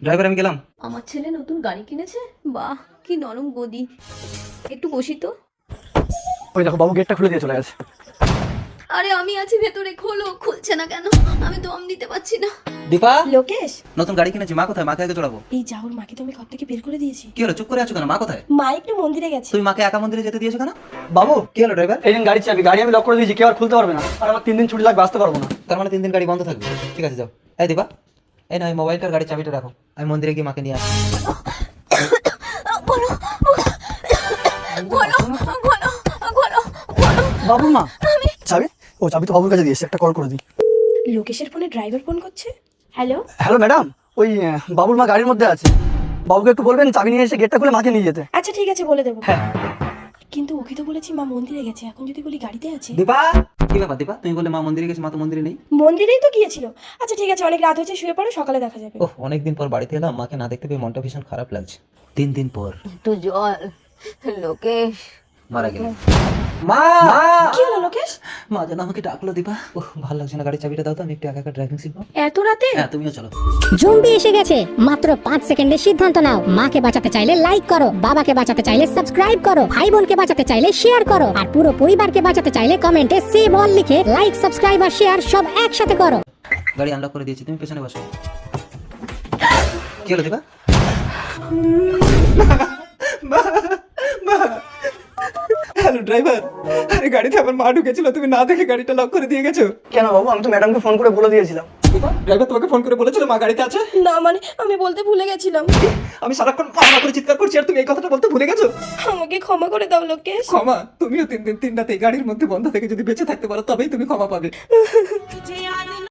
Driver আমি গেলাম। আমার ছেলে নতুন গাড়ি কিনেছে, বাহ কি নরম গদি। একটু বসি তো। ওই দেখো বাবু গেটটা খুলে দিয়ে চলে গেছে। আরে আমি আছি ভেতরে, খোলো। খুলছে না কেন? আমি দম দিতে পারছি না। দীপা, লোকেশ, নতুন গাড়ি কিনেছি। মা কোথায়? মাকে আগে চড়াবো। এই যাওর মাকে তো আমি ঘর থেকে বের করে দিয়েছি। কি হলো, চুপ করে আছো কেন? মা কোথায়? মা একটু মন্দিরে গেছে। তুমি মাকে একা মন্দিরে যেতে দিয়েছো কেন? বাবু কি হলো ড্রাইভার? এই দিন গাড়ির চাবি, গাড়ি আমি লক করে দিয়েছি, কেউ আর খুলতে পারবে না। আর আমার 3 দিন ছুটি লাগবে, আসতে পারবো না। তার মানে 3 দিন গাড়ি বন্ধ থাকবে। ঠিক আছে যাও। এই দীপা, এই না, এই মোবাইলটার গাড়ির চাবিটা রাখো, আমি মন্দিরে গিয়ে মাকে নিয়ে আসি। বলো বলো বলো বলো বলো। বাবুর মা চাবি, ও চাবি তো বাবুর কাছে দিয়েছে, একটা কল করে দিই। লোকেশের ফোনে ড্রাইভার ফোন করছে। হ্যালো, হ্যালো ম্যাডাম, ওই বাবুর মা গাড়ির মধ্যে আছে, বাবুকে একটু বলবেন চাবি নিয়ে এসে গেটটা খুলে মাকে নিয়ে যেতে। আচ্ছা ঠিক আছে বলে দেবো। হ্যাঁ। কিন্তু ওকে তো বলেছি মা মন্দিরে গেছে, এখন যদি বলি গাড়িতে আছে। দীপা, কি ব্যাপার দীপা? তুমি বলে মা মন্দিরে গেছে, মা তো মন্দিরে নেই। মন্দিরেই তো গিয়েছিল। আচ্ছা ঠিক আছে, অনেক রাত হয়েছে, শুয়ে পড়ো, সকালে দেখা যাবে। ওহ, অনেকদিন পর বাড়িতে এলাম, মাকে না দেখতে পেয়ে মনটা ভীষণ খারাপ লাগছে। 3 দিন পর একটু জল। লোকেশ মারা গেল। মা, কি হলো লোকেশ? মা যেন আমাকে ডাকলো। দীপা, ওহ ভালো লাগছে না, গাড়ির চাবিটা দাও তো, আমি একটু একা একা ড্রাইভিং শিখবো। এত রাতে? হ্যাঁ, তুমিও চলো। জম্বি এসে গেছে, মাত্র 5 সেকেন্ডে সিদ্ধান্ত নাও। মাকে বাঁচাতে চাইলে লাইক করো, বাবাকে বাঁচাতে চাইলে সাবস্ক্রাইব করো, ভাই বোনকে বাঁচাতে চাইলে শেয়ার করো, আর পুরো পরিবারকে বাঁচাতে চাইলে কমেন্টে সেভ অল লিখে লাইক, সাবস্ক্রাইব আর শেয়ার সব একসাথে করো। গাড়ি আনলক করে দিয়েছি, তুমি পেছনে বসো। কি হলো দীপা? হ্যালো ড্রাইভার, আরে গাড়িতে আমার মা ঢুকেছিল, তুমি না দেখে গাড়িটা লক করে দিয়ে গেছো। কেন বাবু, আমি তো ম্যাডামকে ফোন করে বলে দিয়েছিলাম। ড্রাইভার তোমাকে ফোন করে বলেছিল মা গাড়িতে আছে? না মানে আমি বলতে ভুলে গেছিলাম। আমি সারাক্ষণ মা করে চিৎকার করছি আর তুমি এই কথাটা বলতে ভুলে গেছো। আমাকে ক্ষমা করে দাও লোকেশ। ক্ষমা? তুমিও 3 দিন 3 রাতে এই গাড়ির মধ্যে বন্ধ থেকে যদি বেঁচে থাকতে পারো তবেই তুমি ক্ষমা পাবে।